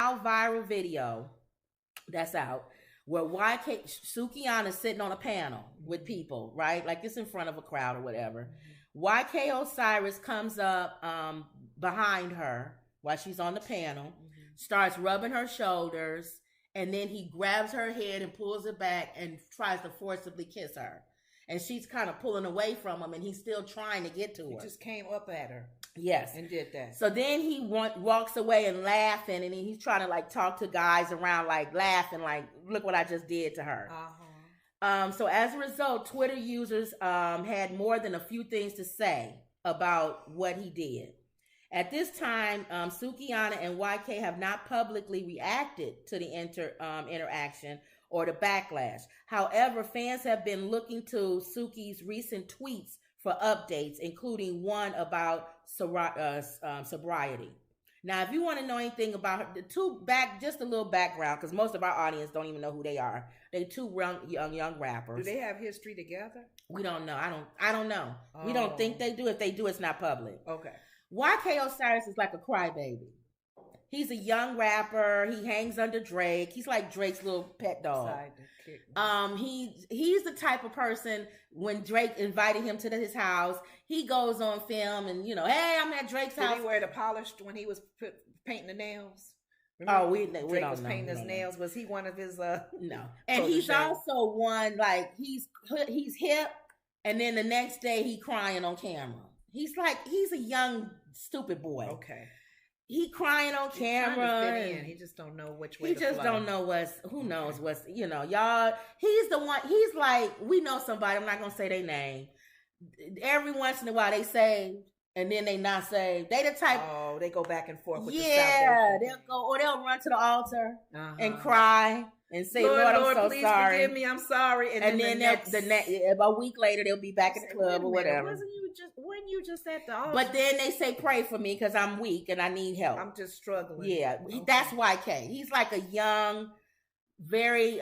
now viral video that's out where YK Sukihana is sitting on a panel with people, right? Like it's in front of a crowd or whatever. YK Osiris comes up behind her while she's on the panel, starts rubbing her shoulders, and then he grabs her head and pulls it back and tries to forcibly kiss her. And she's kind of pulling away from him, and he's still trying to get to her. He just came up at her. Yes. And did that. So then he walks away and laughing, and he's trying to like talk to guys around, like laughing, like, look what I just did to her. So as a result, Twitter users had more than a few things to say about what he did. At this time, Sukihana and YK have not publicly reacted to the interaction or the backlash. However, fans have been looking to Suki's recent tweets for updates, including one about sobriety. Now, if you want to know anything about her, just a little background, because most of our audience don't even know who they are. They're two young rappers. Do they have history together? We don't know. I don't know. Oh. We don't think they do. If they do, it's not public. Okay. YK Osiris is like a crybaby. He's a young rapper. He hangs under Drake. He's like Drake's little pet dog. He's the type of person, when Drake invited him to his house, he goes on film and, hey, I'm at Drake's house. Did he wear the polished when he was painting the nails? Remember we don't was painting his nails. Was he one of his no? And he's also one, like, he's hip, and then the next day he crying on camera. He's a young stupid boy. Okay. He crying on camera. He just don't know which way. He just don't know who knows what's, y'all. He's the one. He's like, we know somebody. I'm not gonna say their name. Every once in a while they say, and then they not saved. They the type. Oh, they go back and forth with the salvation. They'll go, or they'll run to the altar and cry and say, Lord, I'm so please sorry. Forgive me, I'm sorry. And then a week later, they'll be back at the club or whatever. When you just at the altar? But then they say, pray for me because I'm weak and I need help. I'm just struggling. Yeah, okay. That's YK. He's like a young, very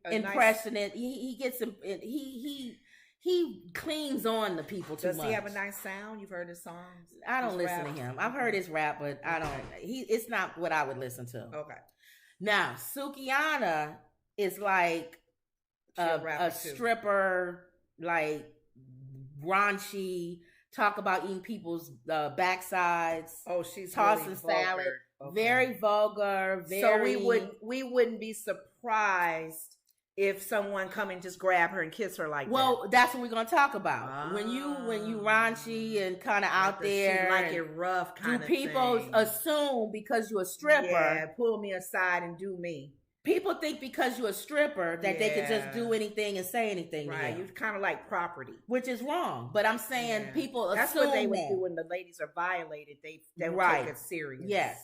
impressionist. He gets him. He cleans on the people too much. Does he have a nice sound? You've heard his songs? I don't listen to him. I've heard his rap, but I don't. It's not what I would listen to. Okay. Now, Sukihana is like a stripper, like raunchy, talk about eating people's backsides. Oh, she's tossing really salad. Okay. Very vulgar. Very. So we wouldn't be surprised if someone come and just grab her and kiss her like that. Well, that's what we're gonna talk about. When you raunchy and kind of out there, like it rough kind of thing. Do people assume because you're a stripper? Yeah, pull me aside and do me. People think because you're a stripper that they can just do anything and say anything. Right, you're kind of like property, which is wrong. But I'm saying people assume that's what they would do when the ladies are violated. They don't take it serious. Yes.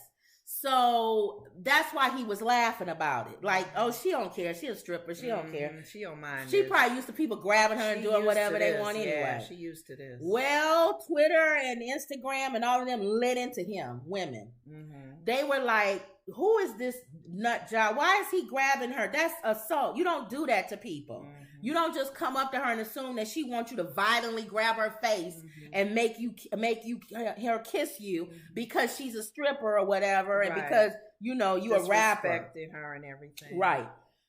So that's why he was laughing about it. Like, oh, she don't care. She a stripper. She don't care. She don't mind. She probably used to people grabbing her and doing whatever they want anyway. Yeah, she used to this. Well, Twitter and Instagram and all of them lit into him, women. Mm-hmm. They were like, who is this nut job? Why is he grabbing her? That's assault. You don't do that to people. Mm-hmm. You don't just come up to her and assume that she wants you to violently grab her face and make her kiss you because she's a stripper or whatever, and because you a rapper. Respecting her and everything, right?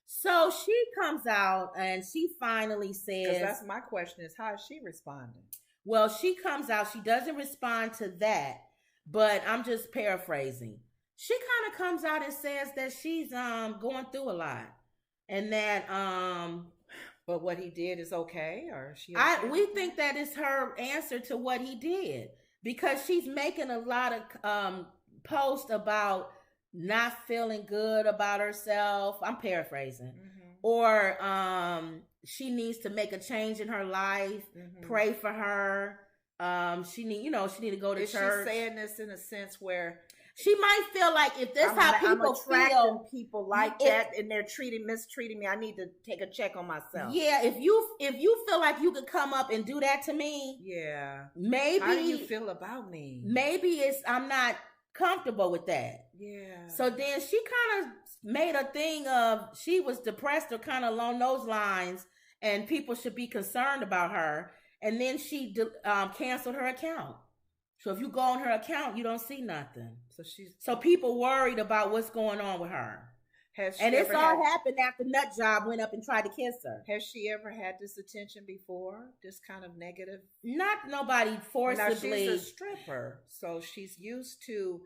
So she comes out and she finally says, "That's my question: is how is she responding?" Well, she comes out. She doesn't respond to that, but I'm just paraphrasing. She kind of comes out and says that she's going through a lot, and that But what he did is okay, or she? Okay? We think that is her answer to what he did, because she's making a lot of posts about not feeling good about herself. I'm paraphrasing, or she needs to make a change in her life. Pray for her. She need to go to church. She's saying this in a sense where she might feel like if this how people feel, people like that, and they're mistreating me, I need to take a check on myself. Yeah, if you feel like you could come up and do that to me, yeah, maybe. How do you feel about me? Maybe I'm not comfortable with that. Yeah. So then she kind of made a thing of she was depressed or kind of along those lines, and people should be concerned about her. And then she canceled her account. So if you go on her account, you don't see nothing. So people worried about what's going on with her. And it's all happened after Nut Job went up and tried to kiss her. Has she ever had this attention before? This kind of negative? Not nobody forcibly. Now she's a stripper, so she's used to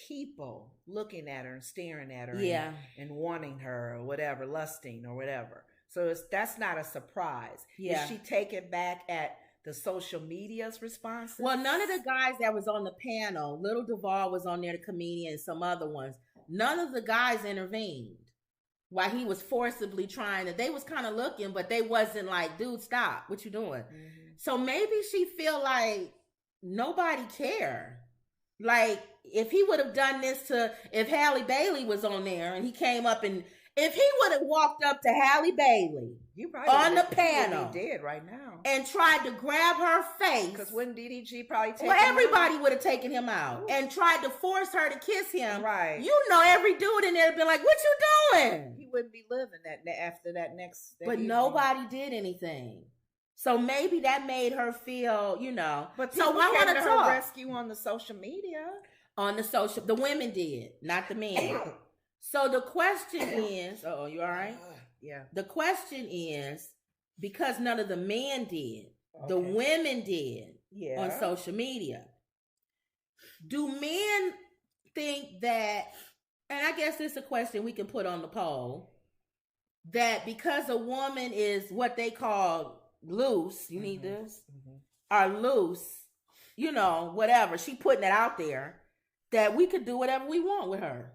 people looking at her and staring at her, and wanting her or whatever, lusting or whatever. So that's not a surprise. Yeah. Is she taken back at the social media's response? Well, none of the guys that was on the panel, Little Duval was on there, the comedian, and some other ones. None of the guys intervened while he was forcibly trying to. They was kind of looking, but they wasn't like, dude, stop. What you doing? Mm-hmm. So maybe she feel like nobody care. Like, if he would have done this if Halle Bailey was on there and he came up and, if he would have walked up to Halle Bailey on the panel, he did right now, and tried to grab her face, because wouldn't DDG probably take everybody would have taken him out. Ooh. And tried to force her to kiss him. Right. You know, every dude in there would been like, "What you doing?" He wouldn't be living that after that next. But nobody did anything. So maybe that made her feel, you know. But so I want to talk rescue on the social media. The women did, not the men. So the question is, you all right? Yeah. The question is, because none of the men did, the women did on social media. Do men think that, and I guess it's a question we can put on the poll, that because a woman is what they call loose, you need this, are loose, you know, whatever, she putting it out there, that we could do whatever we want with her.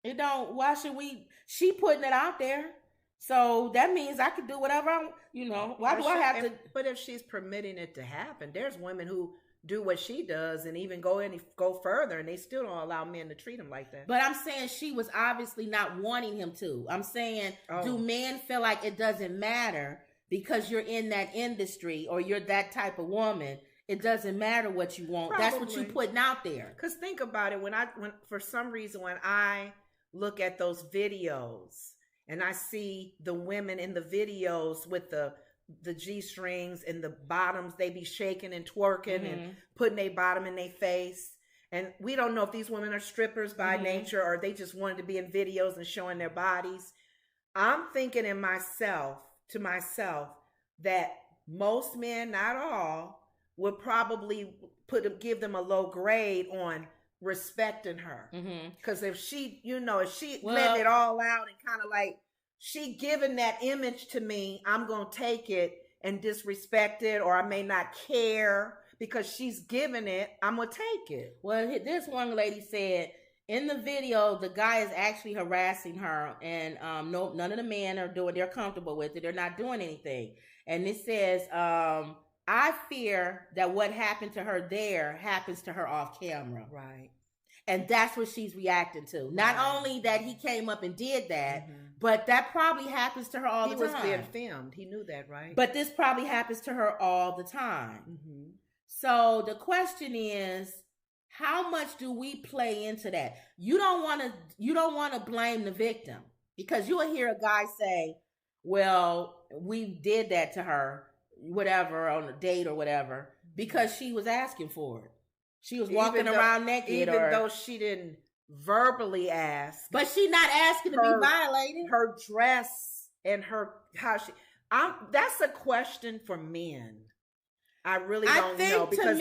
It don't, why should we, she putting it out there. So that means I could do whatever why do I have to? But if she's permitting it to happen, there's women who do what she does and even go further, and they still don't allow men to treat them like that. But I'm saying she was obviously not wanting him to. I'm saying, do men feel like it doesn't matter because you're in that industry or you're that type of woman? It doesn't matter what you want. Probably. That's what you're putting out there. Because think about it. When for some reason, when I look at those videos and I see the women in the videos with the G-strings and the bottoms, they be shaking and twerking and putting their bottom in their face. And we don't know if these women are strippers by nature or they just wanted to be in videos and showing their bodies. I'm thinking to myself that most men, not all, would probably give them a low grade on respecting her. Because if she letting it all out and kind of like, she giving that image to me, I'm going to take it and disrespect it, or I may not care because she's giving it, I'm going to take it. Well, this one lady said, in the video, the guy is actually harassing her, and none of the men they're comfortable with it. They're not doing anything. And it says, I fear that what happened to her there happens to her off camera. Right. And that's what she's reacting to. Not only that he came up and did that, but that probably happens to her all the time. He was being filmed. He knew that, right? But this probably happens to her all the time. So the question is, how much do we play into that? You don't want to blame the victim, because you'll hear a guy say, well, we did that to her, whatever, on a date or whatever, because she was asking for it. She was walking around naked. Even though she didn't verbally ask. But she's not asking to be violated. Her dress and that's a question for men. I really don't know, because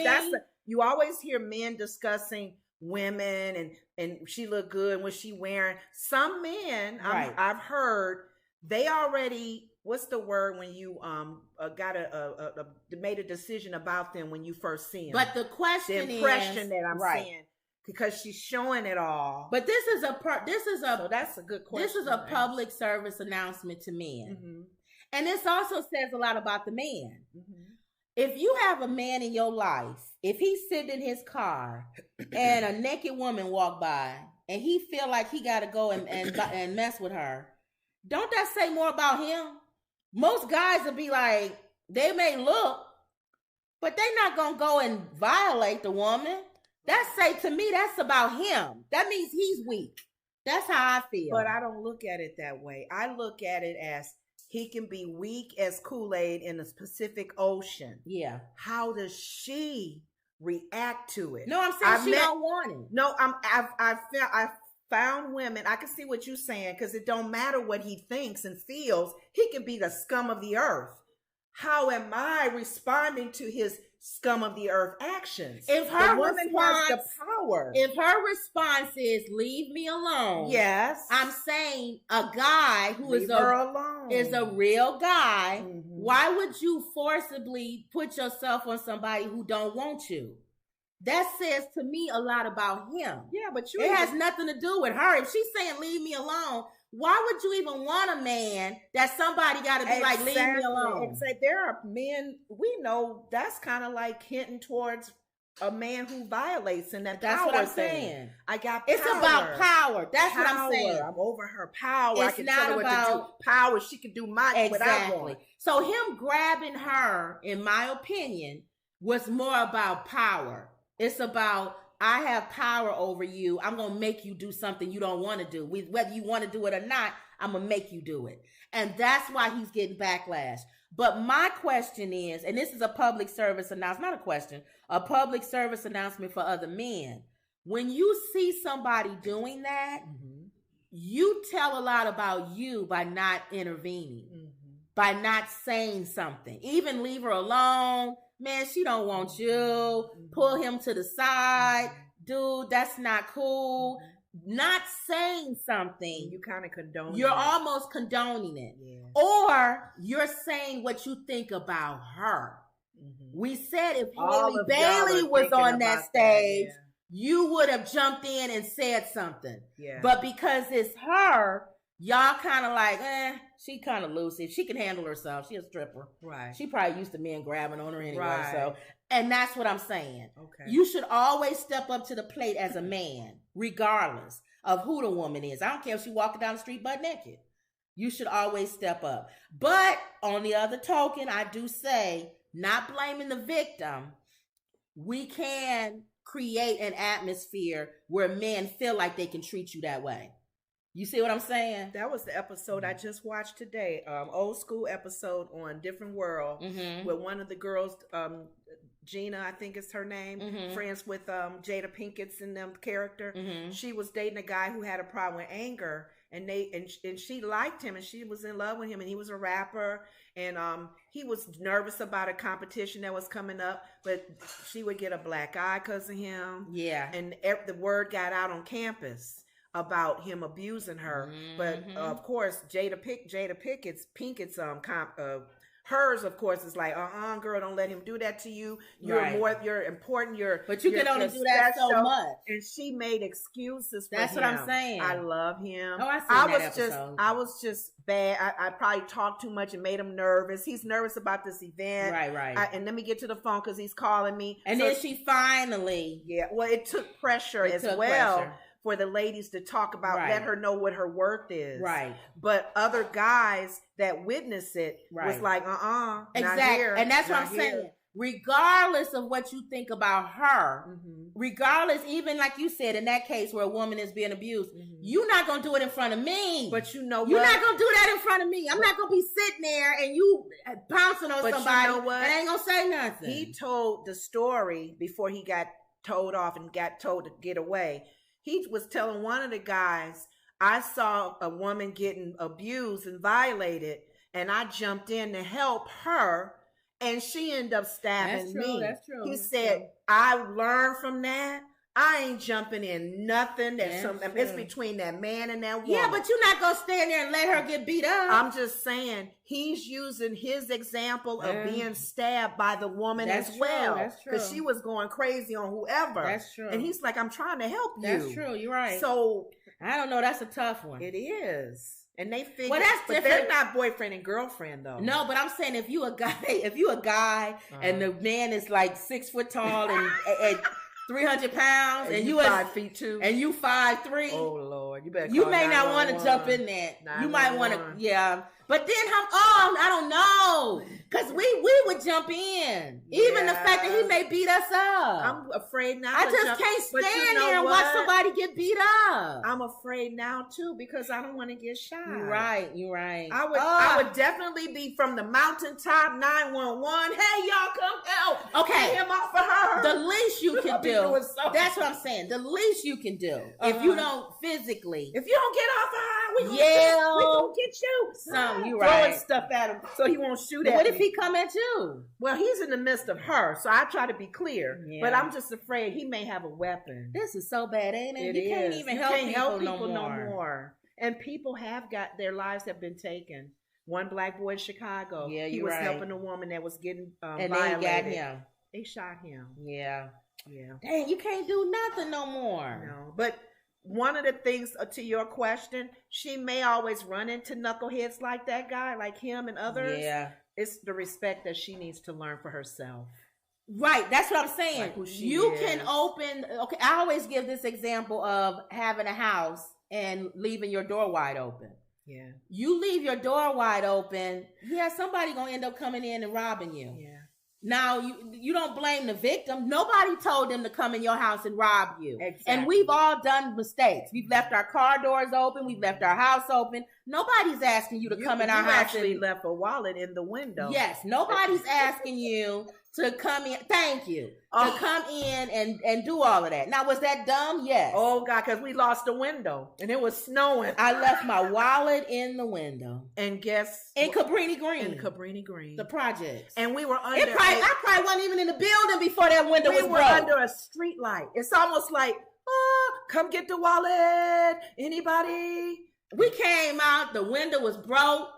you always hear men discussing women and she look good, what she wearing. Some men, I've heard, they already, what's the word when you made a decision about them when you first see them? But the question, the impression that I'm saying, because she's showing it all. But so that's a good question. This is a public service announcement to men, and this also says a lot about the man. If you have a man in your life, if he's sitting in his car and a naked woman walk by and he feel like he got to go and mess with her, don't that say more about him? Most guys will be like, they may look, but they're not going to go and violate the woman. To me, that's about him. That means he's weak. That's how I feel. But I don't look at it that way. I look at it as he can be weak as Kool-Aid in the Pacific Ocean. Yeah. How does she react to it. No, I'm saying she don't want it. No, I found women. I can see what you're saying, because it don't matter what he thinks and feels. He can be the scum of the earth. How am I responding to his scum of the earth actions? If her woman has the power. If her response is leave me alone. Yes. I'm saying a guy who is a real guy. Mm-hmm. Why would you forcibly put yourself on somebody who don't want you? That says to me a lot about him. Yeah, but it has nothing to do with her. If she's saying leave me alone, why would you even want a man that somebody got to be like, leave me alone? Exactly. There are men, we know that's kind of like hinting towards a man who violates, and that's what I'm saying. I got power. It's about power. That's what I'm saying. I'm over her power. It's I can tell her what to do. Power. She can do what I want. So him grabbing her, in my opinion, was more about power. It's about, I have power over you. I'm going to make you do something you don't want to do. Whether you want to do it or not, I'm going to make you do it. And that's why he's getting backlash. But my question is, and this is a public service announcement, not a question, a public service announcement for other men. When you see somebody doing that, mm-hmm. you tell a lot about you by not intervening, mm-hmm. by not saying something. Even leave her alone. Man, she don't want you. Pull him to the side. Dude, that's not cool. Not saying something. You kind of condone it. You're almost condoning it. Yeah. Or you're saying what you think about her. Mm-hmm. We said if Haley Bailey was on that stage, you would have jumped in and said something. Yeah. But because it's her, y'all kind of like, she kind of loose. If she can handle herself, she a stripper. Right. She probably used to men grabbing on her anyway. Right. So, and that's what I'm saying. Okay. You should always step up to the plate as a man, regardless of who the woman is. I don't care if she walking down the street butt naked. You should always step up. But on the other token, I do say, not blaming the victim, we can create an atmosphere where men feel like they can treat you that way. You see what I'm saying? That was the episode I just watched today. Old school episode on Different World, mm-hmm. with one of the girls, Gina, I think is her name, mm-hmm. friends with Jada Pinkett's in them character. Mm-hmm. She was dating a guy who had a problem with anger, and she liked him, and she was in love with him, and he was a rapper, and he was nervous about a competition that was coming up, but she would get a black eye because of him. Yeah, and the word got out on campus about him abusing her, mm-hmm. but of course Jada Pinkett's hers, of course, is like, girl, don't let him do that to you. You're right. You're important. But you can only do that so much. And she made excuses for That's him. what I'm saying. I love him. Oh, I was just bad. I probably talked too much and made him nervous. He's nervous about this event. Right. And let me get to the phone because he's calling me. And then she finally. Yeah. Well, it took pressure as well. Pressure. For the ladies to talk about, let her know what her worth is. Right. But other guys that witness it was like, exactly. Not here, and that's what I'm saying. Regardless of what you think about her, mm-hmm. regardless, even like you said, in that case where a woman is being abused, mm-hmm. you're not going to do it in front of me. But you know what? You're not going to do that in front of me. I'm not going to be sitting there and you pouncing on somebody you know what? and ain't going to say nothing. He told the story before he got told off and got told to get away. He was telling one of the guys, I saw a woman getting abused and violated, and I jumped in to help her, and she ended up stabbing me. That's true. He said, I learned from that. I ain't jumping in nothing. It's between that man and that woman. Yeah, but you're not going to stand there and let her get beat up. I'm just saying, he's using his example of being stabbed by the woman as well. That's true. Because she was going crazy on whoever. That's true. And he's like, I'm trying to help you. That's true. You're right. So, I don't know. That's a tough one. It is. And they figure, well, that's but they're not boyfriend and girlfriend though. No, but I'm saying if you a guy and the man is like 6 foot tall and 300 pounds, and you 5'2", and you 5'3". Oh Lord! Lord. You better. You may not want to jump in that. You might want to, yeah. But then I don't know. Because we would jump in. Even the fact that he may beat us up. I'm afraid now. I just can't stand there and watch somebody get beat up. I'm afraid now, too, because I don't want to get shot. You're right. I would definitely be from the mountaintop, 911. Hey, y'all, come help. Okay. Get him off of her. The least you can do. That's what I'm saying. The least you can do. If you don't physically. If you don't get off of her, we gonna get you. You right. Throwing stuff at him so he won't shoot at me. What if he come at you? Well, he's in the midst of her, so I try to be clear. Yeah. But I'm just afraid he may have a weapon. This is so bad, ain't it? You can't even help people no more. And people have got their lives have been taken. One black boy in Chicago. Yeah, he was helping a woman that was getting and violated. They got him. They shot him. Yeah. Dang, you can't do nothing no more. No, but. One of the things to your question, she may always run into knuckleheads like that guy, like him and others. Yeah. It's the respect that she needs to learn for herself. Right. That's what I'm saying. Like can open. Okay. I always give this example of having a house and leaving your door wide open. Yeah. You leave your door wide open. Yeah. Somebody going to end up coming in and robbing you. Yeah. Now, you don't blame the victim. Nobody told them to come in your house and rob you. Exactly. And we've all done mistakes. We've left our car doors open. We've left our house open. Nobody's asking you to come in our house. You actually left a wallet in the window. Yes. Nobody's asking you to come in. Thank you. To come in and do all of that. Now, was that dumb? Yes. Oh, God, because we lost the window and it was snowing. I left my wallet in the window. And guess? In Cabrini Green. In Cabrini Green. The projects. And we were under. I probably wasn't even in the building before that window was broke. We were under a street light. It's almost like, come get the wallet. Anybody? We came out. The window was broke.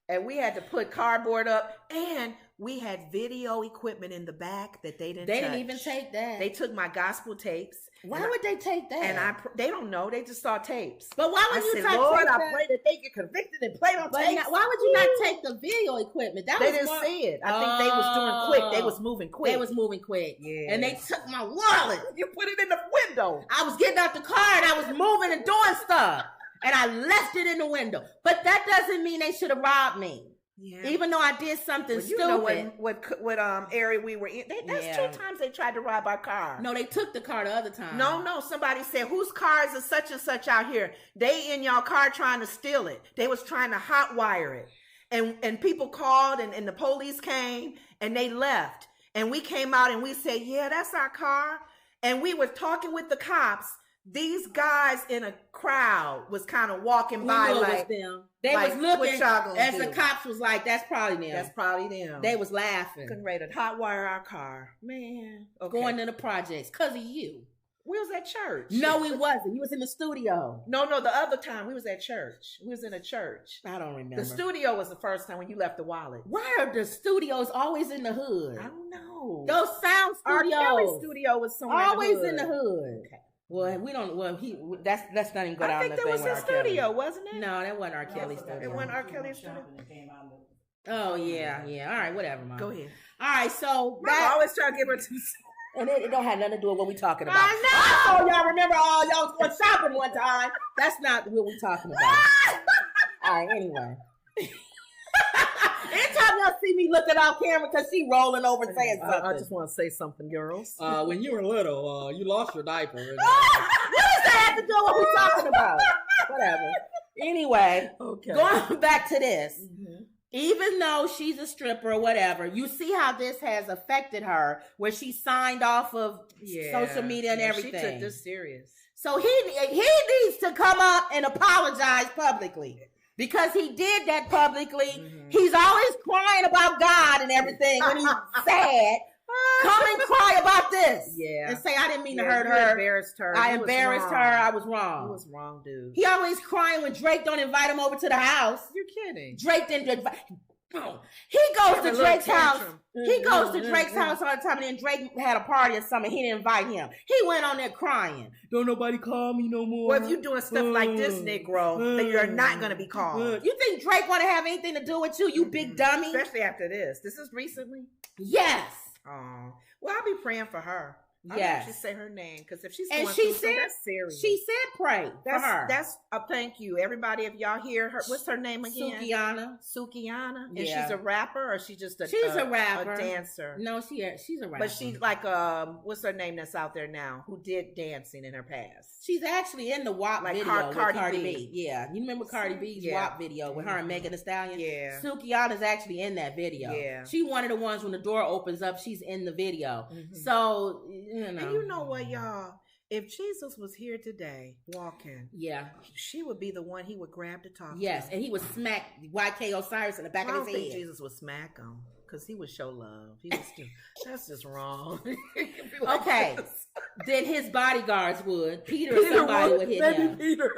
And we had to put cardboard up. And we had video equipment in the back that they didn't touch. They didn't even take that. They took my gospel tapes. Why would they take that? And they don't know. They just saw tapes. But why would you take Lord, that? I pray that they get convicted and play on tapes. Why would you not take the video equipment? They didn't see it. I think they was doing quick. They was moving quick. They was moving quick. Yeah. And they took my wallet. You put it in the window. I was getting out the car and I was moving and doing stuff. And I left it in the window. But that doesn't mean they should have robbed me. Yeah. Even though I did something stupid. You know what area we were in. That's 2 times they tried to rob our car. No, they took the car the other time. No. Somebody said, whose cars is such and such out here? They in y'all car trying to steal it. They was trying to hotwire it. And people called and the police came and they left. And we came out and we said, yeah, that's our car. And we were talking with the cops. These guys in a crowd was kind of walking by like them. They was looking as the cops was like, that's probably them. That's probably them. They was laughing. Couldn't ready to hotwire our car. Man. Okay. Going to the projects because of you. We was at church. No, we wasn't. You was in the studio. No, the other time we was at church. We was in a church. I don't remember. The studio was the first time when you left the wallet. Why are the studios always in the hood? I don't know. Those sound studios. Our Kelly studio was somewhere always in the hood. Okay. Well, we don't. Well, let's not even go down the thing. I think that was his studio, wasn't it? No, that wasn't R. Kelly studio. It wasn't R. Kelly studio. Oh yeah. All right, whatever, Mom. Go ahead. All right, so I always try to give her 2 cents. And it don't have nothing to do with what we talking about. I know. Y'all remember y'all was going shopping one time. That's not what we talking about. All right, anyway. Anytime y'all see me looking off camera because she rolling over saying something. I just want to say something, girls. When you were little, you lost your diaper. What does that have to do with what we're talking about? Whatever. Anyway, going back to this. Mm-hmm. Even though she's a stripper or whatever, you see how this has affected her, where she signed off of social media and everything. She took this serious. So he needs to come up and apologize publicly. Because he did that publicly. Mm-hmm. He's always crying about God and everything when he's sad. Come and cry about this. Yeah. And say, I didn't mean to hurt her. Embarrassed her. I embarrassed her. I was wrong. He was wrong, dude. He always crying when Drake don't invite him over to the house. You're kidding. Drake didn't invite. He goes to Drake's house. He goes to Drake's house all the time, and then Drake had a party or something. He didn't invite him. He went on there crying. Don't nobody call me no more. Well, if you're doing stuff like this, Negro, then you're not going to be called. You think Drake want to have anything to do with you, you big dummy? Especially after this. This is recently? Yes. Oh. Well, I'll be praying for her. I should say her name because if she's and going she through said something, that's serious. She said pray for her. That's thank you, everybody. If y'all hear her, what's her name again? Sukihana. And she's a rapper, or she's just a rapper, a dancer. No, she's a rapper. But she's like what's her name that's out there now who did dancing in her past? She's actually in the WAP like video with Cardi B. B. Yeah, you remember Cardi B's WAP video with her and Megan Thee Stallion? Yeah, Sukihana's actually in that video. Yeah, she one of the ones when the door opens up, she's in the video. So and you know what, y'all? If Jesus was here today walking, she would be the one he would grab to talk to. Yes, and he would smack YK Osiris in the back of his head. I don't think Jesus would smack him because he would show love. He was that's just wrong. Like okay, then his bodyguards would. Peter or somebody would hit him. Peter,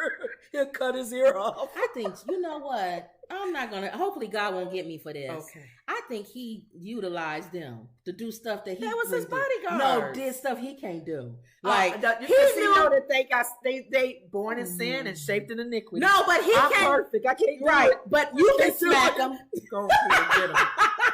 he'll cut his ear off. I think, you know what? I'm not going to, hopefully God won't get me for this. Okay. I think he utilized them to do stuff that he That was his bodyguard. No, did stuff he can't do. Like, you know that they born in sin and shaped in iniquity. No, but he can't. Perfect. I can't do it. But you can smack him. Go Peter, get him.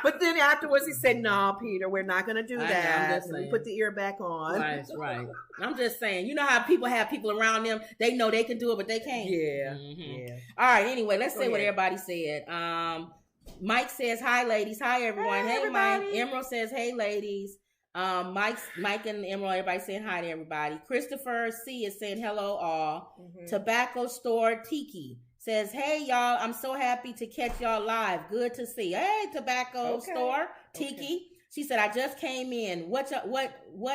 But then afterwards he said, "No, Peter, we're not going to do that. We put the ear back on." Right. I'm just saying. You know how people have people around them. They know they can do it, but they can't. Yeah. All right. Anyway, let's say what everybody said. Mike says, "Hi, ladies. Hi, everyone. Hey Mike." Emerald says, "Hey, ladies." Mike and Emerald, everybody saying hi to everybody. Christopher C is saying hello all. Tobacco Store Tiki says, "Hey y'all, I'm so happy to catch y'all live. Good to see." Hey, Tobacco Store Tiki. She said, "I just came in. What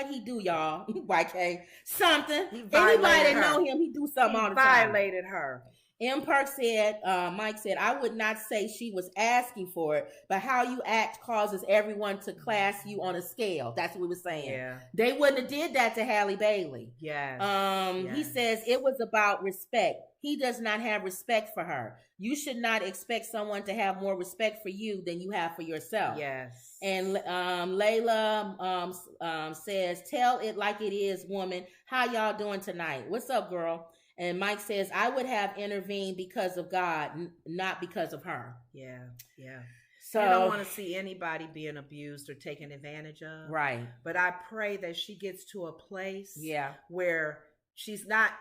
he do, y'all?" YK. Something. Anybody that know him, he do something all the time. Violated her. M. Perk said, Mike said, "I would not say she was asking for it, but how you act causes everyone to class you on a scale." That's what we were saying. Yeah. They wouldn't have did that to Halle Bailey. Yes. He says it was about respect. He does not have respect for her. You should not expect someone to have more respect for you than you have for yourself. Yes. And Layla says, "Tell it like it is, woman. How y'all doing tonight? What's up, girl?" And Mike says, "I would have intervened because of God, not because of her." Yeah. So I don't want to see anybody being abused or taken advantage of. Right. But I pray that she gets to a place where she's not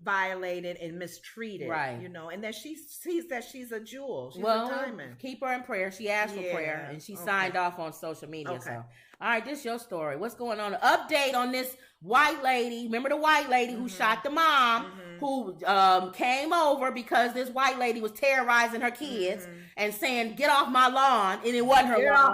violated and mistreated. Right. You know, and that she sees that she's a jewel. She's a diamond. Keep her in prayer. She asked for prayer and she signed off on social media. So all right, this is your story. What's going on? An update on this white lady. Remember the white lady who shot the mom, who came over because this white lady was terrorizing her kids and saying, "Get off my lawn," and it wasn't her lawn.